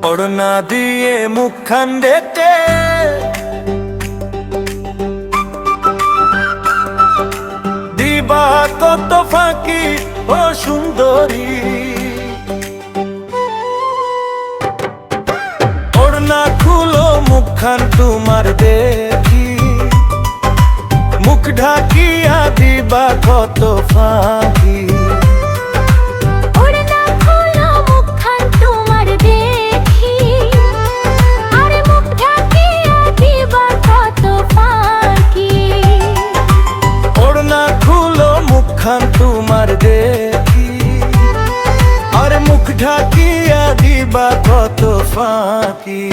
ওড়না দিয়ে মুখখান ঢেকে দিবা কত ফাঁকি ও সুন্দরী। ওড়না খুলো মুখখান তোমার দেখি, মুখ ঢাকিয়া দিবা কত ফাঁকি। তোমার দেখি আর মুখ ঢাকিয়া দিবা কত ফাঁকি।